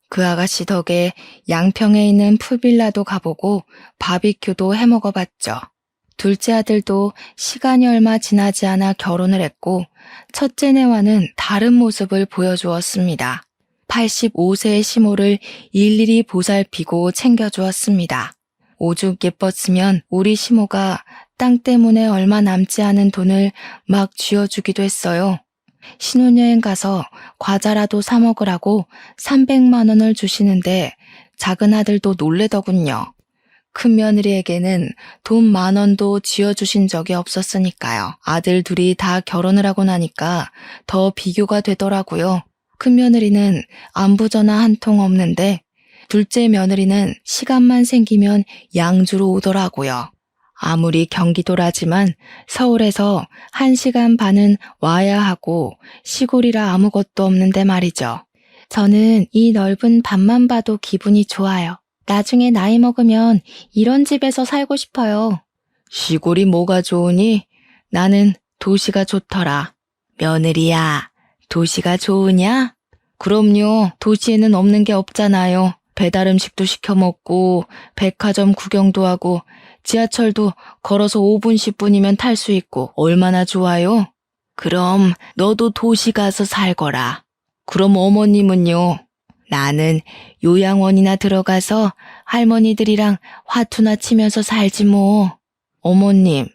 그 아가씨 덕에 양평에 있는 푸빌라도 가보고 바비큐도 해먹어봤죠. 둘째 아들도 시간이 얼마 지나지 않아 결혼을 했고 첫째네와는 다른 모습을 보여주었습니다. 85세의 시모를 일일이 보살피고 챙겨주었습니다. 오죽 예뻤으면 우리 시모가 땅 때문에 얼마 남지 않은 돈을 막 쥐어주기도 했어요. 신혼여행 가서 과자라도 사 먹으라고 300만 원을 주시는데 작은 아들도 놀래더군요. 큰 며느리에게는 돈 10,000원도 쥐어주신 적이 없었으니까요. 아들 둘이 다 결혼을 하고 나니까 더 비교가 되더라고요. 큰 며느리는 안부 전화 한 통 없는데 둘째 며느리는 시간만 생기면 양주로 오더라고요. 아무리 경기도라지만 서울에서 1시간 반은 와야 하고 시골이라 아무것도 없는데 말이죠. 저는 이 넓은 밭만 봐도 기분이 좋아요. 나중에 나이 먹으면 이런 집에서 살고 싶어요. 시골이 뭐가 좋으니? 나는 도시가 좋더라. 며느리야, 도시가 좋으냐? 그럼요. 도시에는 없는 게 없잖아요. 배달 음식도 시켜 먹고 백화점 구경도 하고 지하철도 걸어서 5분 10분이면 탈 수 있고 얼마나 좋아요? 그럼 너도 도시 가서 살거라. 그럼 어머님은요? 나는 요양원이나 들어가서 할머니들이랑 화투나 치면서 살지 뭐. 어머님,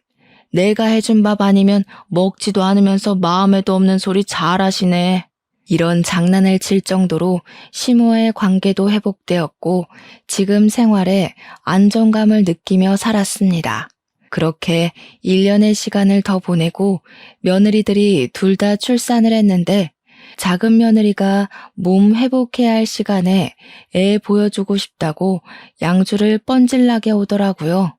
내가 해준 밥 아니면 먹지도 않으면서 마음에도 없는 소리 잘하시네. 이런 장난을 칠 정도로 시모의 관계도 회복되었고 지금 생활에 안정감을 느끼며 살았습니다. 그렇게 1년의 시간을 더 보내고 며느리들이 둘 다 출산을 했는데 작은 며느리가 몸 회복해야 할 시간에 애 보여주고 싶다고 양주를 뻔질나게 오더라고요.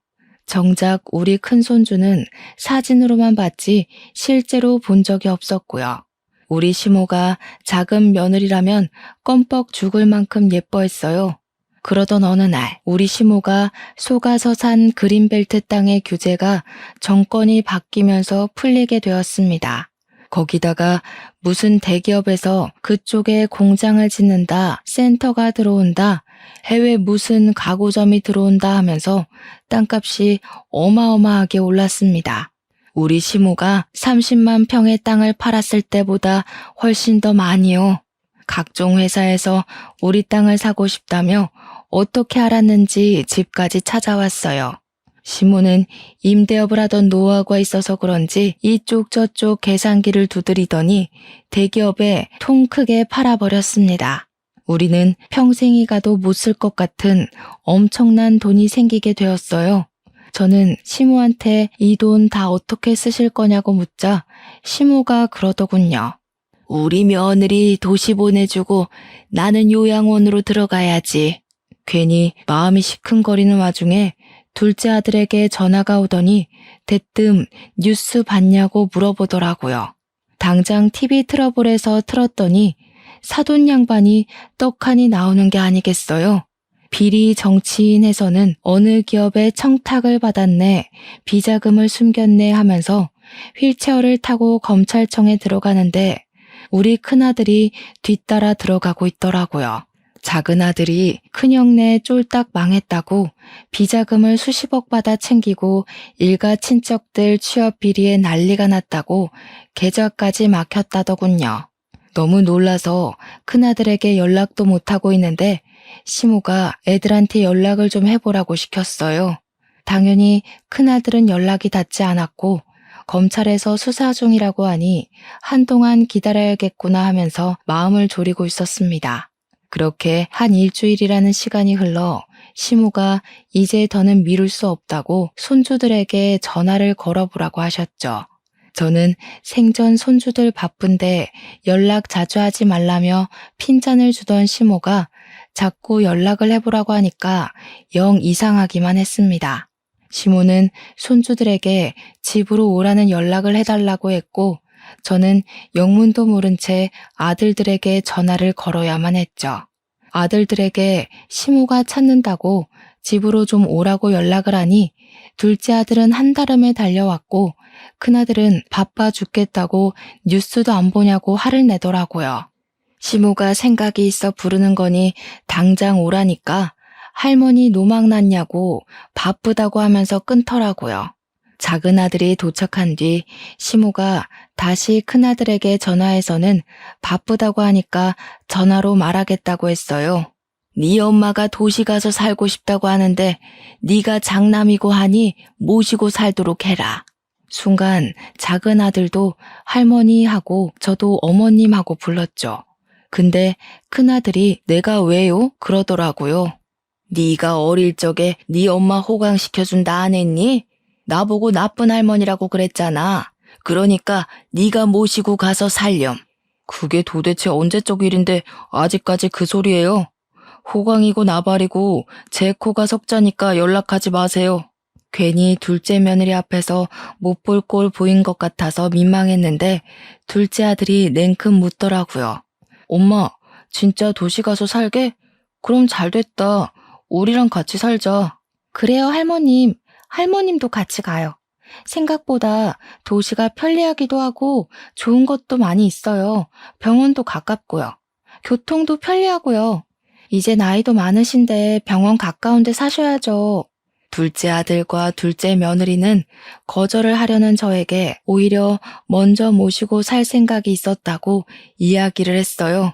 정작 우리 큰손주는 사진으로만 봤지 실제로 본 적이 없었고요. 우리 시모가 작은 며느리라면 껌뻑 죽을 만큼 예뻐했어요. 그러던 어느 날 우리 시모가 속아서 산 그린벨트 땅의 규제가 정권이 바뀌면서 풀리게 되었습니다. 거기다가 무슨 대기업에서 그쪽에 공장을 짓는다, 센터가 들어온다, 해외 무슨 가구점이 들어온다 하면서 땅값이 어마어마하게 올랐습니다. 우리 시모가 30만 평의 땅을 팔았을 때보다 훨씬 더 많이요. 각종 회사에서 우리 땅을 사고 싶다며 어떻게 알았는지 집까지 찾아왔어요. 시모는 임대업을 하던 노하우가 있어서 그런지 이쪽 저쪽 계산기를 두드리더니 대기업에 통 크게 팔아버렸습니다. 우리는 평생이 가도 못 쓸 것 같은 엄청난 돈이 생기게 되었어요. 저는 시모한테 이 돈 다 어떻게 쓰실 거냐고 묻자 시모가 그러더군요. 우리 며느리 도시 보내주고 나는 요양원으로 들어가야지. 괜히 마음이 시큰거리는 와중에 둘째 아들에게 전화가 오더니 대뜸 뉴스 봤냐고 물어보더라고요. 당장 TV 트러블에서 틀었더니 사돈 양반이 떡하니 나오는 게 아니겠어요. 비리 정치인에서는 어느 기업에 청탁을 받았네, 비자금을 숨겼네 하면서 휠체어를 타고 검찰청에 들어가는데 우리 큰아들이 뒤따라 들어가고 있더라고요. 작은 아들이 큰형네 쫄딱 망했다고 비자금을 수십억 받아 챙기고 일가 친척들 취업 비리에 난리가 났다고 계좌까지 막혔다더군요. 너무 놀라서 큰아들에게 연락도 못하고 있는데 시모가 애들한테 연락을 좀 해보라고 시켰어요. 당연히 큰아들은 연락이 닿지 않았고 검찰에서 수사 중이라고 하니 한동안 기다려야겠구나 하면서 마음을 졸이고 있었습니다. 그렇게 한 일주일이라는 시간이 흘러 시모가 이제 더는 미룰 수 없다고 손주들에게 전화를 걸어보라고 하셨죠. 저는 생전 손주들 바쁜데 연락 자주 하지 말라며 핀잔을 주던 시모가 자꾸 연락을 해보라고 하니까 영 이상하기만 했습니다. 시모는 손주들에게 집으로 오라는 연락을 해달라고 했고 저는 영문도 모른 채 아들들에게 전화를 걸어야만 했죠. 아들들에게 시모가 찾는다고 집으로 좀 오라고 연락을 하니 둘째 아들은 한달음에 달려왔고 큰아들은 바빠 죽겠다고 뉴스도 안 보냐고 화를 내더라고요. 시모가 생각이 있어 부르는 거니 당장 오라니까 할머니 노망 났냐고 바쁘다고 하면서 끊더라고요. 작은 아들이 도착한 뒤 시모가 다시 큰아들에게 전화해서는 바쁘다고 하니까 전화로 말하겠다고 했어요. 네 엄마가 도시 가서 살고 싶다고 하는데 네가 장남이고 하니 모시고 살도록 해라. 순간 작은 아들도 할머니 하고 저도 어머님 하고 불렀죠. 근데 큰아들이 내가 왜요? 그러더라고요. 네가 어릴 적에 네 엄마 호강시켜준다 안 했니? 나보고 나쁜 할머니라고 그랬잖아. 그러니까 네가 모시고 가서 살렴. 그게 도대체 언제적 일인데 아직까지 그 소리예요? 호강이고 나발이고 제 코가 석자니까 연락하지 마세요. 괜히 둘째 며느리 앞에서 못 볼 꼴 보인 것 같아서 민망했는데 둘째 아들이 냉큼 묻더라고요. 엄마, 진짜 도시 가서 살게? 그럼 잘 됐다. 우리랑 같이 살자. 그래요, 할머님. 할머님도 같이 가요. 생각보다 도시가 편리하기도 하고 좋은 것도 많이 있어요. 병원도 가깝고요. 교통도 편리하고요. 이제 나이도 많으신데 병원 가까운 데 사셔야죠. 둘째 아들과 둘째 며느리는 거절을 하려는 저에게 오히려 먼저 모시고 살 생각이 있었다고 이야기를 했어요.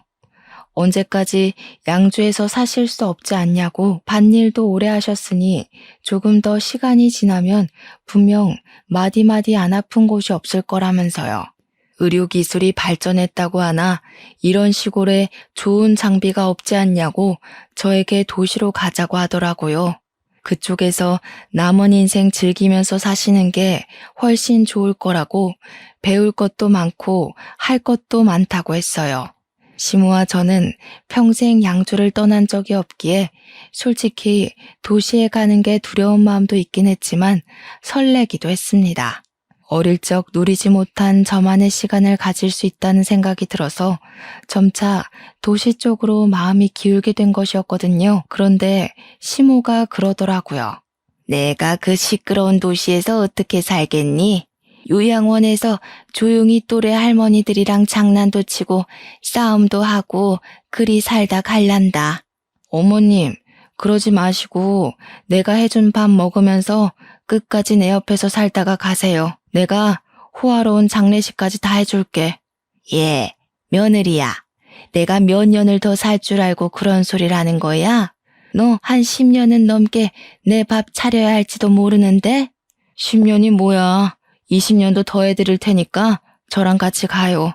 언제까지 양주에서 사실 수 없지 않냐고 밭일도 오래 하셨으니 조금 더 시간이 지나면 분명 마디마디 안 아픈 곳이 없을 거라면서요. 의료기술이 발전했다고 하나 이런 시골에 좋은 장비가 없지 않냐고 저에게 도시로 가자고 하더라고요. 그쪽에서 남은 인생 즐기면서 사시는 게 훨씬 좋을 거라고 배울 것도 많고 할 것도 많다고 했어요. 시모와 저는 평생 양주를 떠난 적이 없기에 솔직히 도시에 가는 게 두려운 마음도 있긴 했지만 설레기도 했습니다. 어릴 적 누리지 못한 저만의 시간을 가질 수 있다는 생각이 들어서 점차 도시 쪽으로 마음이 기울게 된 것이었거든요. 그런데 시모가 그러더라고요. 내가 그 시끄러운 도시에서 어떻게 살겠니? 요양원에서 조용히 또래 할머니들이랑 장난도 치고 싸움도 하고 그리 살다 갈란다. 어머님, 그러지 마시고 내가 해준 밥 먹으면서 끝까지 내 옆에서 살다가 가세요. 내가 호화로운 장례식까지 다 해줄게. 예, 며느리야. 내가 몇 년을 더 살 줄 알고 그런 소리를 하는 거야? 너 한 10년은 넘게 내 밥 차려야 할지도 모르는데? 10년이 뭐야. 20년도 더 해드릴 테니까 저랑 같이 가요.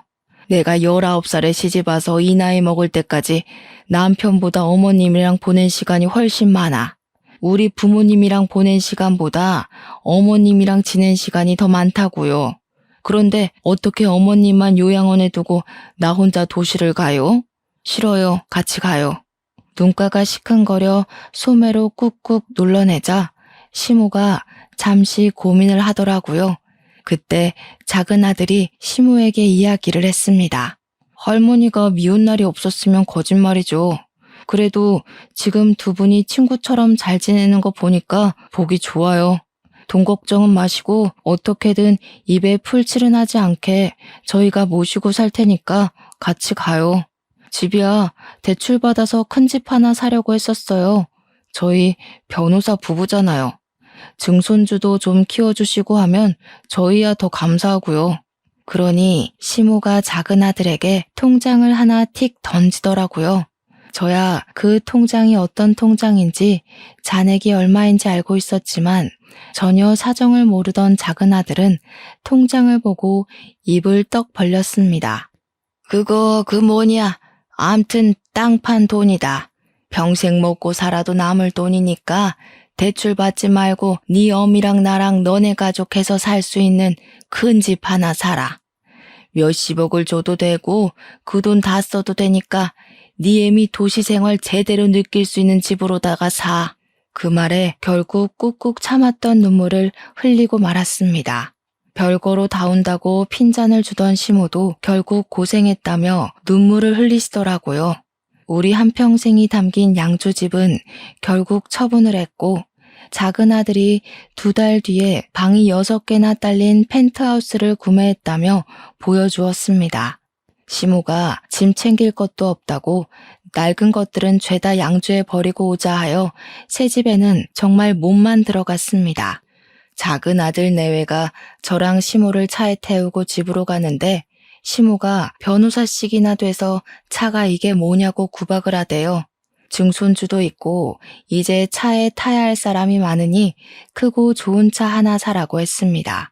내가 19살에 시집와서 이 나이 먹을 때까지 남편보다 어머님이랑 보낸 시간이 훨씬 많아. 우리 부모님이랑 보낸 시간보다 어머님이랑 지낸 시간이 더 많다고요. 그런데 어떻게 어머님만 요양원에 두고 나 혼자 도시를 가요? 싫어요. 같이 가요. 눈가가 시큰거려 소매로 꾹꾹 눌러내자 시모가 잠시 고민을 하더라고요. 그때 작은 아들이 시모에게 이야기를 했습니다. 할머니가 미운 날이 없었으면 거짓말이죠. 그래도 지금 두 분이 친구처럼 잘 지내는 거 보니까 보기 좋아요. 돈 걱정은 마시고 어떻게든 입에 풀칠은 하지 않게 저희가 모시고 살 테니까 같이 가요. 집이야 대출받아서 큰 집 하나 사려고 했었어요. 저희 변호사 부부잖아요. 증손주도 좀 키워주시고 하면 저희야 더 감사하고요. 그러니 시모가 작은 아들에게 통장을 하나 틱 던지더라고요. 저야 그 통장이 어떤 통장인지 잔액이 얼마인지 알고 있었지만 전혀 사정을 모르던 작은 아들은 통장을 보고 입을 떡 벌렸습니다. 그거 그 뭐냐? 암튼 땅 판 돈이다. 평생 먹고 살아도 남을 돈이니까 대출 받지 말고 네 어미랑 나랑 너네 가족 해서 살 수 있는 큰 집 하나 사라. 몇십억을 줘도 되고 그 돈 다 써도 되니까 네 애미 도시생활 제대로 느낄 수 있는 집으로다가 사. 그 말에 결국 꾹꾹 참았던 눈물을 흘리고 말았습니다. 별거로 다운다고 핀잔을 주던 시모도 결국 고생했다며 눈물을 흘리시더라고요. 우리 한평생이 담긴 양주집은 결국 처분을 했고 작은 아들이 2달 뒤에 방이 6개나 딸린 펜트하우스를 구매했다며 보여주었습니다. 시모가 짐 챙길 것도 없다고 낡은 것들은 죄다 양주에 버리고 오자 하여 새 집에는 정말 몸만 들어갔습니다. 작은 아들 내외가 저랑 시모를 차에 태우고 집으로 가는데 시모가 변호사씩이나 돼서 차가 이게 뭐냐고 구박을 하대요. 증손주도 있고 이제 차에 타야 할 사람이 많으니 크고 좋은 차 하나 사라고 했습니다.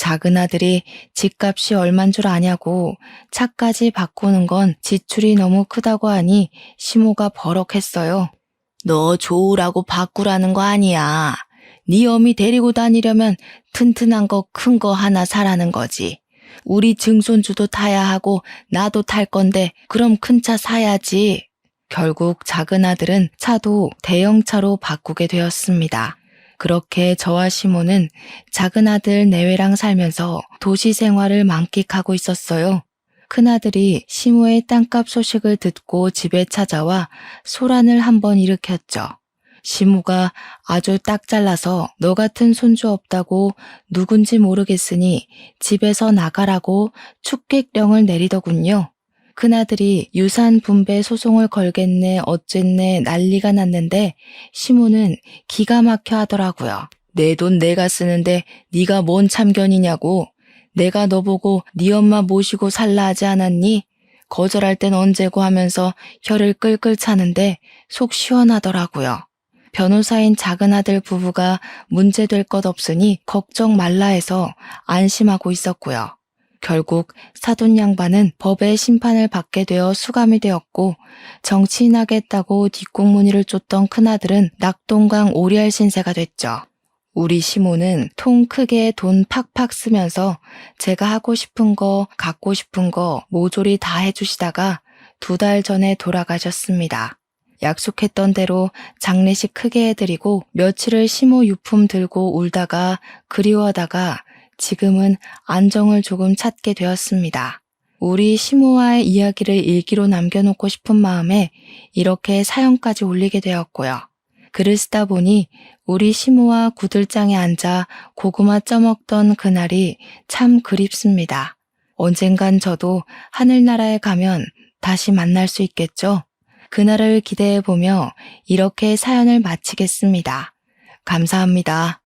작은 아들이 집값이 얼만 줄 아냐고 차까지 바꾸는 건 지출이 너무 크다고 하니 시모가 버럭했어요. 너 좋으라고 바꾸라는 거 아니야. 네 어미 데리고 다니려면 튼튼한 거 큰 거 하나 사라는 거지. 우리 증손주도 타야 하고 나도 탈 건데 그럼 큰 차 사야지. 결국 작은 아들은 차도 대형차로 바꾸게 되었습니다. 그렇게 저와 시모는 작은 아들 내외랑 살면서 도시 생활을 만끽하고 있었어요. 큰아들이 시모의 땅값 소식을 듣고 집에 찾아와 소란을 한번 일으켰죠. 시모가 아주 딱 잘라서 너 같은 손주 없다고 누군지 모르겠으니 집에서 나가라고 축객령을 내리더군요. 큰아들이 유산 분배 소송을 걸겠네 어쨌네 난리가 났는데 시모는 기가 막혀 하더라고요. 내 돈 내가 쓰는데 네가 뭔 참견이냐고. 내가 너 보고 네 엄마 모시고 살라 하지 않았니? 거절할 땐 언제고 하면서 혀를 끌끌 차는데 속 시원하더라고요. 변호사인 작은 아들 부부가 문제될 것 없으니 걱정 말라 해서 안심하고 있었고요. 결국 사돈 양반은 법의 심판을 받게 되어 수감이 되었고 정치인하겠다고 뒷공무니를 쫓던 큰아들은 낙동강 오리알 신세가 됐죠. 우리 시모는 통 크게 돈 팍팍 쓰면서 제가 하고 싶은 거 갖고 싶은 거 모조리 다 해주시다가 2달 전에 돌아가셨습니다. 약속했던 대로 장례식 크게 해드리고 며칠을 시모 유품 들고 울다가 그리워하다가 지금은 안정을 조금 찾게 되었습니다. 우리 시모와의 이야기를 일기로 남겨놓고 싶은 마음에 이렇게 사연까지 올리게 되었고요. 글을 쓰다 보니 우리 시모와 구들장에 앉아 고구마 쪄먹던 그날이 참 그립습니다. 언젠간 저도 하늘나라에 가면 다시 만날 수 있겠죠? 그날을 기대해보며 이렇게 사연을 마치겠습니다. 감사합니다.